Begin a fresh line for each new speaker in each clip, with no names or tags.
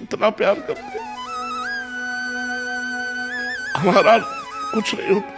कितना प्यार करते हैं। हमारा कुछ नहीं होता,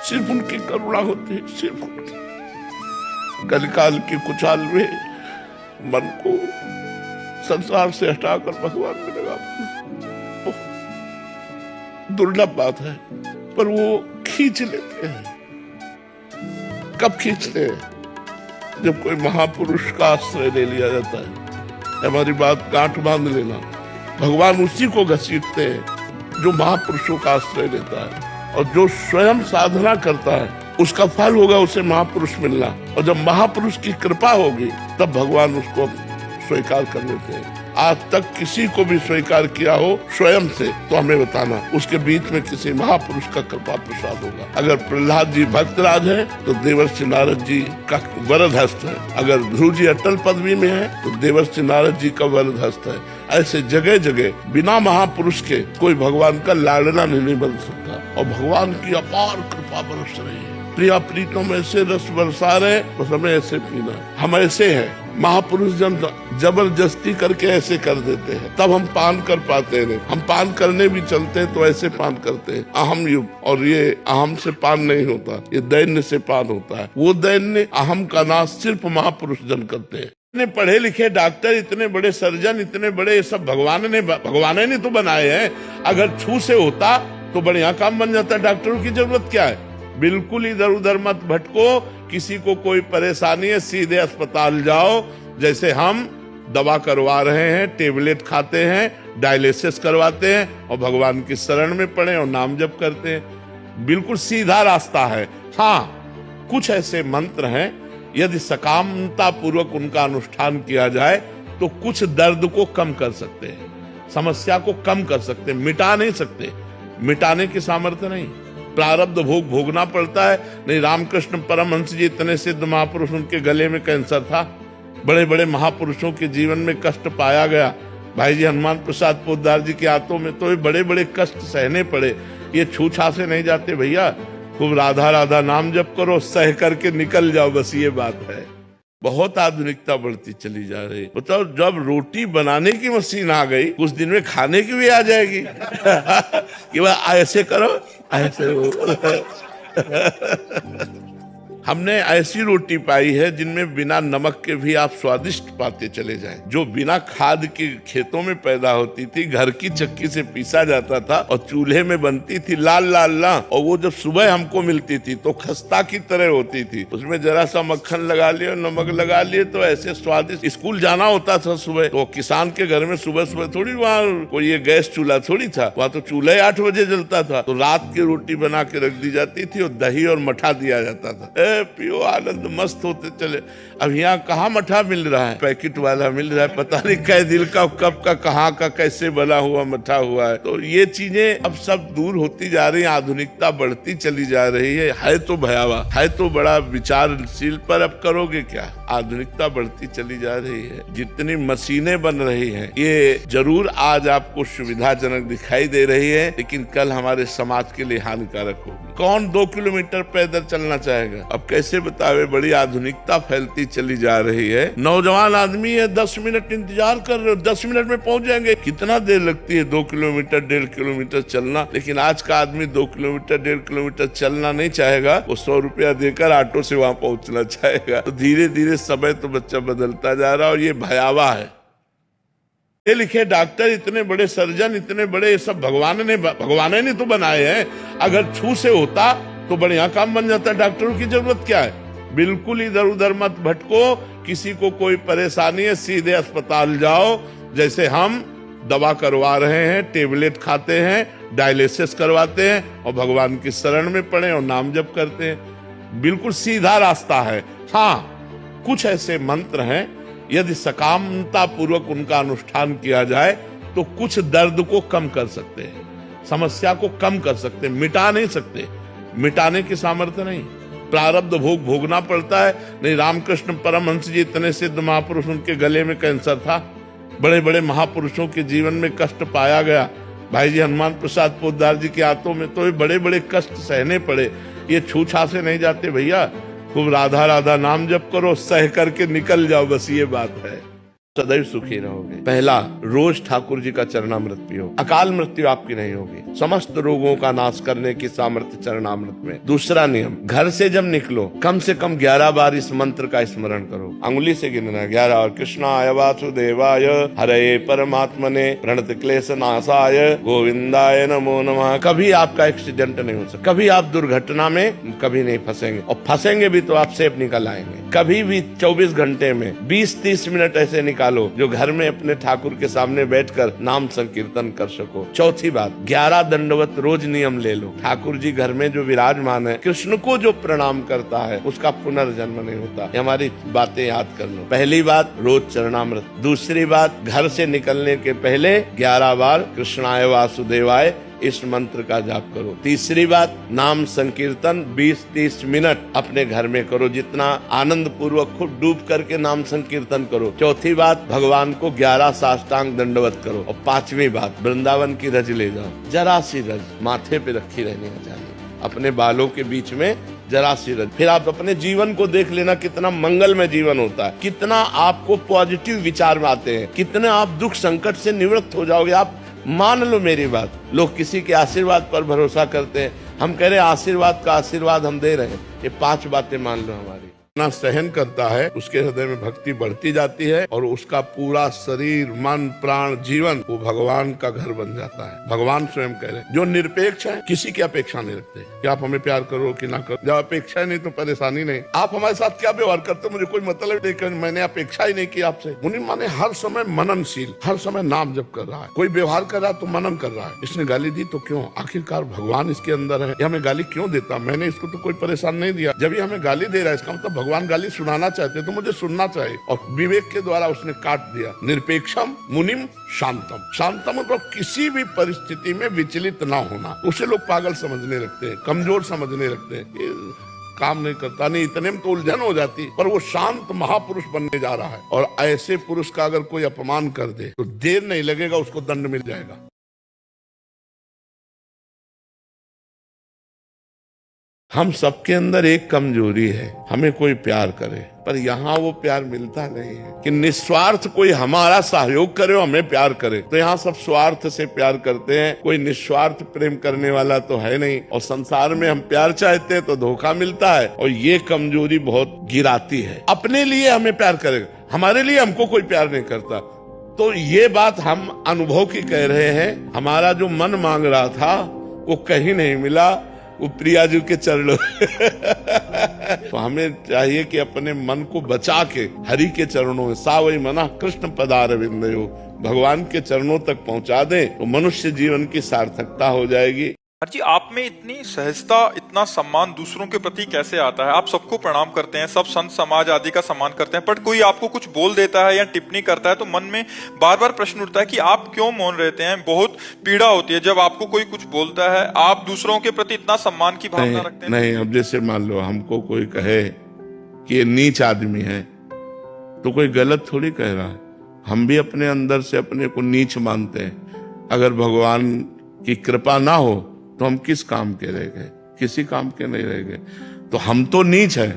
सिर्फ उनकी करुणा होती है, सिर्फ उनकी। कलिकाल की कुचाल में मन को संसार से हटाकर भगवान में लगा, दुर्लभ बात है, पर वो खींच लेते हैं। कब खींचते हैं? जब कोई महापुरुष का आश्रय ले लिया जाता है। हमारी बात गांठ बांध लेना, भगवान उसी को घसीटते हैं जो महापुरुषों का आश्रय लेता है, और जो स्वयं साधना करता है उसका फल होगा उसे महापुरुष मिलना। और जब महापुरुष की कृपा होगी तब भगवान उसको स्वीकार कर लेते हैं। आज तक किसी को भी स्वीकार किया हो स्वयं से तो हमें बताना, उसके बीच में किसी महापुरुष का कृपा प्रसाद होगा। अगर प्रहलाद जी भक्तराज है तो देवर्षि नारद जी का वरद हस्त है। अगर ध्रुव जी अटल पदवी में है तो देवर्षि नारद जी का वरद हस्त है। ऐसे जगह जगह बिना महापुरुष के कोई भगवान का लाडला नहीं बन सकता, और भगवान की अपार कृपा बरस रही है। प्रिया प्रीतों में से रस बरसा रहे, बस हमें ऐसे पीना। हम ऐसे हैं, महापुरुष जन जबरदस्ती करके ऐसे कर देते हैं, तब हम पान कर पाते हैं। हम पान करने भी चलते हैं तो ऐसे पान करते हैं, अहम युग। और ये अहम से पान नहीं होता, ये दैन्य से पान होता है। वो दैन्य अहम का नाश सिर्फ महापुरुष जन करते हैं। इतने पढ़े लिखे डॉक्टर, इतने बड़े सर्जन, इतने बड़े, ये सब भगवान ने तो बनाए हैं। अगर छू से होता तो बढ़िया काम बन जाता। डॉक्टरों की जरूरत क्या है? बिल्कुल इधर उधर मत भटको, किसी को कोई परेशानी है सीधे अस्पताल जाओ। जैसे हम दवा करवा रहे हैं, टेबलेट खाते हैं, डायलिसिस करवाते हैं और भगवान की शरण में पड़े और नाम जप करते हैं। बिल्कुल सीधा रास्ता है। हाँ, कुछ ऐसे मंत्र हैं, यदि सकामता पूर्वक उनका अनुष्ठान किया जाए तो कुछ दर्द को कम कर सकते हैं, समस्या को कम कर सकते हैं, मिटा नहीं सकते। मिटाने की सामर्थ्य नहीं, प्रारब्ध भोग भोगना पड़ता है। नहीं, रामकृष्ण परमहंस जी इतने सिद्ध महापुरुष, उनके गले में कैंसर था। बड़े बड़े महापुरुषों के जीवन में कष्ट पाया गया। भाई जी हनुमान प्रसाद पोद्दार जी के हाथों में तो बड़े बड़े कष्ट सहने पड़े। ये छूछा से नहीं जाते भैया। खूब राधा राधा नाम जप करो, सह करके निकल जाओ, बस ये बात है। बहुत आधुनिकता बढ़ती चली जा रही। बताओ, जब रोटी बनाने की मशीन आ गई, कुछ दिन में खाने की भी आ जाएगी कि वह ऐसे करो, ऐसे हमने ऐसी रोटी पाई है जिनमें बिना नमक के भी आप स्वादिष्ट पाते चले जाएं। जो बिना खाद के खेतों में पैदा होती थी, घर की चक्की से पीसा जाता था और चूल्हे में बनती थी लाल लाल ला, और वो जब सुबह हमको मिलती थी तो खस्ता की तरह होती थी। उसमें जरा सा मक्खन लगा लिए, नमक लगा लिए, तो ऐसे स्वादिष्ट। स्कूल जाना होता था सुबह, तो किसान के घर में सुबह सुबह थोड़ी वहाँ कोई ये गैस चूल्हा थोड़ी था, वहाँ तो चूल्हा 8 बजे जलता था। तो रात की रोटी बना के रख दी जाती थी और दही और मठा दिया जाता था। पियो, आनंद मस्त होते चले। अब यहाँ कहाँ मठा मिल रहा है, पैकेट वाला मिल रहा है, पता नहीं कै दिल का, कब का, कहाँ का, कैसे बना हुआ मठा हुआ है। तो ये चीजें अब सब दूर होती जा रही है, आधुनिकता बढ़ती चली जा रही है तो भयावह, है तो बड़ा विचारशील, पर अब करोगे क्या? आधुनिकता बढ़ती चली जा रही है, जितनी मशीनें बन रही हैं, ये जरूर आज आपको सुविधाजनक दिखाई दे रही है, लेकिन कल हमारे समाज के लिए हानिकारक होगी। कौन 2 किलोमीटर पैदल चलना चाहेगा? अब कैसे बतावे, बड़ी आधुनिकता फैलती चली जा रही है। नौजवान आदमी है, 10 मिनट इंतजार कर रहे हो, 10 मिनट में पहुंच जाएंगे। कितना देर लगती है 2 किलोमीटर 1.5 किलोमीटर चलना? लेकिन आज का आदमी 2 किलोमीटर 1.5 किलोमीटर चलना नहीं चाहेगा, वो 100 रुपया देकर ऑटो से वहां पहुंचना चाहेगा। तो धीरे धीरे समय तो बच्चा बदलता जा रहा है और ये भयावह है। ये लिखे डॉक्टर, इतने बड़े सर्जन, इतने बड़े, ये सब भगवान ने तो बनाए हैं। अगर छू से होता तो बढ़िया काम बन जाता। डॉक्टरों की जरूरत क्या है? बिल्कुल इधर उधर मत भटको, किसी को कोई परेशानी है सीधे अस्पताल जाओ। जैसे हम दवा करवा रहे हैं, टेबलेट खाते हैं, डायलिसिस करवाते हैं और भगवान की शरण में पड़े और नाम जप करते हैं। बिल्कुल सीधा रास्ता है। हाँ, कुछ ऐसे मंत्र हैं, यदि सकामता पूर्वक उनका अनुष्ठान किया जाए तो कुछ दर्द को कम कर सकते हैं, समस्या को कम कर सकते हैं, मिटा नहीं सकते। मिटाने की सामर्थ्य नहीं, प्रारब्ध भोग भोगना पड़ता है। नहीं, रामकृष्ण परमहंस जी इतने सिद्ध महापुरुष, उनके गले में कैंसर था। बड़े बड़े महापुरुषों के जीवन में कष्ट पाया गया। भाई जी हनुमान प्रसाद पोद्दार जी के हाथों में तो बड़े बड़े कष्ट सहने पड़े। ये छूछा से नहीं जाते भैया। खूब राधा राधा नाम जप करो, सह करके निकल जाओ, बस ये बात है। सदैव सुखी रहोगे। पहला, रोज ठाकुर जी का चरणामृत पियो, अकाल मृत्यु आपकी नहीं होगी। समस्त रोगों का नाश करने की सामर्थ्य चरणामृत में। दूसरा नियम, घर से जब निकलो कम से कम 11 बार इस मंत्र का स्मरण करो। अंगुली से गिनना 11 और कृष्णाय वासुदेवाय हरे परमात्मने प्रणत क्लेश नाशाय गोविंदाय नमो नमः। कभी आपका एक्सीडेंट नहीं हो सकता, कभी आप दुर्घटना में कभी नहीं फंसेंगे, और फंसेंगे भी तो आप सेफ निकल आएंगे। कभी भी 24 घंटे में 20-30 मिनट ऐसे निकालो जो घर में अपने ठाकुर के सामने बैठकर नाम संकीर्तन कर सको। चौथी बात, 11 दंडवत रोज नियम ले लो। ठाकुर जी घर में जो विराजमान है, कृष्ण को जो प्रणाम करता है उसका पुनर्जन्म नहीं होता। ये हमारी बातें याद कर लो। पहली बात, रोज चरणामृत। दूसरी बात, घर से निकलने के पहले 11 बार कृष्णाय वासुदेवाय इस मंत्र का जाप करो। तीसरी बात, नाम संकीर्तन 20-30 मिनट अपने घर में करो, जितना आनंद पूर्वक खुद डूब करके नाम संकीर्तन करो। चौथी बात, भगवान को 11 साष्टांग दंडवत करो। और पांचवी बात, वृंदावन की रज ले जाओ, जरा सी रज माथे पे रखी रहनी चाहिए, अपने बालों के बीच में जरा सी रज। फिर आप अपने जीवन को देख लेना, कितना मंगलमय जीवन होता है, कितना आपको पॉजिटिव विचार आते हैं, कितने आप दुख संकट से निवृत्त हो जाओगे। आप मान लो मेरी बात, लोग किसी के आशीर्वाद पर भरोसा करते हैं, हम कह रहे हैं आशीर्वाद का आशीर्वाद हम दे रहे हैं। ये 5 बातें मान लो हमारी। ना सहन करता है उसके हृदय में भक्ति बढ़ती जाती है, और उसका पूरा शरीर मन प्राण जीवन वो भगवान का घर बन जाता है। भगवान स्वयं कह रहे हैं, जो निरपेक्ष है, किसी की अपेक्षा नहीं रखते कि आप हमें प्यार करो कि ना करो। जब अपेक्षा नहीं तो परेशानी नहीं। आप हमारे साथ क्या व्यवहार करते हो मुझे कोई मतलब नहीं, मैंने अपेक्षा ही नहीं की आपसे। मुनि माने हर समय मननशील, हर समय नाम जप कर रहा है। कोई व्यवहार कर रहा है तो मनन कर रहा है। इसने गाली दी तो क्यों, आखिरकार भगवान इसके अंदर है, हमें गाली क्यों देता, मैंने इसको तो कोई परेशान नहीं दिया। जब ये हमें गाली दे रहा है इसका मतलब भगवान गाली सुनाना चाहते तो मुझे सुनना चाहिए, और विवेक के द्वारा उसने काट दिया। निरपेक्षम मुनिम शांतम। शांतम मतलब किसी भी परिस्थिति में विचलित ना होना। उसे लोग पागल समझने लगते हैं, कमजोर समझने लगते हैं, काम नहीं करता, नहीं इतने में तो उलझन हो जाती। पर वो शांत महापुरुष बनने जा रहा है, और ऐसे पुरुष का अगर कोई अपमान कर दे तो देर नहीं लगेगा, उसको दंड मिल जाएगा। हम सबके अंदर एक कमजोरी है, हमें कोई प्यार करे, पर यहाँ वो प्यार मिलता नहीं है कि निस्वार्थ कोई हमारा सहयोग करे और हमें प्यार करे। तो यहाँ सब स्वार्थ से प्यार करते हैं, कोई निस्वार्थ प्रेम करने वाला तो है नहीं। और संसार में हम प्यार चाहते हैं तो धोखा मिलता है, और ये कमजोरी बहुत गिराती है। अपने लिए हमें प्यार करेगा, हमारे लिए हमको कोई प्यार नहीं करता। तो ये बात हम अनुभव की कह रहे हैं। हमारा जो मन मांग रहा था वो कहीं नहीं मिला, वो प्रिया जी के चरणों तो हमें चाहिए कि अपने मन को बचा के हरि के चरणों में, सावई मना कृष्ण पदारविंदयो, भगवान के चरणों तक पहुंचा दें तो मनुष्य जीवन की सार्थकता हो जाएगी।
जी, आप में इतनी सहजता, इतना सम्मान दूसरों के प्रति कैसे आता है? आप सबको प्रणाम करते हैं, सब संत समाज आदि का सम्मान करते हैं, पर कोई आपको कुछ बोल देता है या टिप्पणी करता है तो मन में बार बार प्रश्न उठता है कि आप क्यों मौन रहते हैं। बहुत पीड़ा होती है जब आपको कोई कुछ बोलता है। आप दूसरों के प्रति इतना सम्मान की भावना रखते हैं?
नहीं, अब जैसे मान लो हमको कोई कहे कि ये नीच आदमी है तो कोई गलत थोड़ी कह रहा है। हम भी अपने अंदर से अपने को नीच मानते हैं। अगर भगवान की कृपा ना हो तो हम किस काम के रह गए, किसी काम के नहीं रह गए। तो हम तो नीच है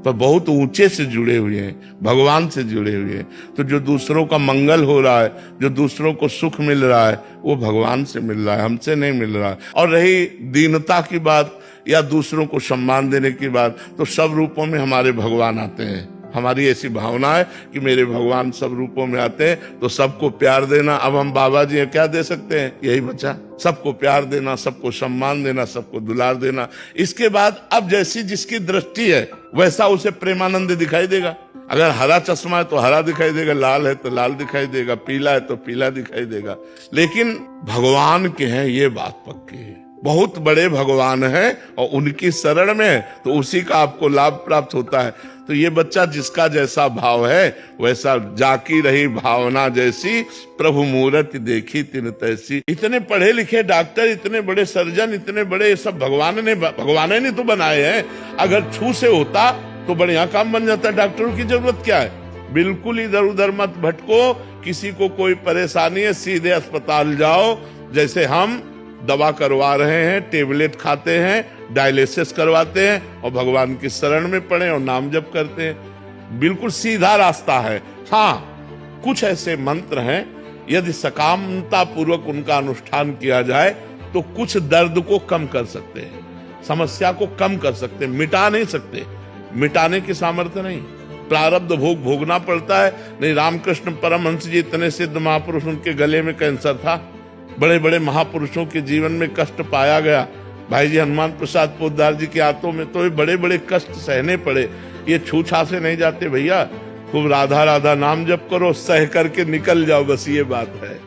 पर बहुत ऊंचे से जुड़े हुए हैं, भगवान से जुड़े हुए हैं। तो जो दूसरों का मंगल हो रहा है, जो दूसरों को सुख मिल रहा है, वो भगवान से मिल रहा है, हमसे नहीं मिल रहा है। और रही दीनता की बात या दूसरों को सम्मान देने की बात, तो सब रूपों में हमारे भगवान आते हैं। हमारी ऐसी भावना है कि मेरे भगवान सब रूपों में आते हैं, तो सबको प्यार देना। अब हम बाबा जी क्या दे सकते हैं, यही बचा, सबको प्यार देना, सबको सम्मान देना, सबको दुलार देना। इसके बाद अब जैसी जिसकी दृष्टि है वैसा उसे प्रेमानंद दिखाई देगा। अगर हरा चश्मा है तो हरा दिखाई देगा, लाल है तो लाल दिखाई देगा, पीला है तो पीला दिखाई देगा। लेकिन भगवान के हैं ये बात पक्की है, बहुत बड़े भगवान हैं और उनकी शरण में तो उसी का आपको लाभ प्राप्त होता है। तो ये बच्चा जिसका जैसा भाव है वैसा, जाकी रही भावना जैसी, प्रभु मूरत देखी तिन तैसी। इतने पढ़े लिखे डॉक्टर, इतने बड़े सर्जन, इतने बड़े सब भगवान ने तो बनाए हैं। अगर छू से होता तो बढ़िया काम बन जाता। डॉक्टरों की जरूरत क्या है? बिल्कुल इधर उधर मत भटको, किसी को कोई परेशानी है सीधे अस्पताल जाओ। जैसे हम दवा करवा रहे हैं, टेबलेट खाते हैं, डायलिसिस करवाते हैं और भगवान की शरण में पड़े और नाम जप करते हैं। बिल्कुल सीधा रास्ता है। हाँ, कुछ ऐसे मंत्र हैं, यदि सकामता पूर्वक उनका अनुष्ठान किया जाए तो कुछ दर्द को कम कर सकते हैं, समस्या को कम कर सकते हैं, मिटा नहीं सकते, मिटाने की सामर्थ्य नहीं। प्रारब्ध भोग भोगना पड़ता है। नहीं, रामकृष्ण परमहंस जी इतने सिद्ध महापुरुष, उनके गले में कैंसर था, बड़े बड़े महापुरुषों के जीवन में कष्ट पाया गया। भाई जी हनुमान प्रसाद पोद्दार जी के हाथों में तो ये बड़े बड़े कष्ट सहने पड़े। ये छूछा से नहीं जाते भैया। खूब राधा राधा नाम जप करो, सह करके निकल जाओ, बस ये बात है।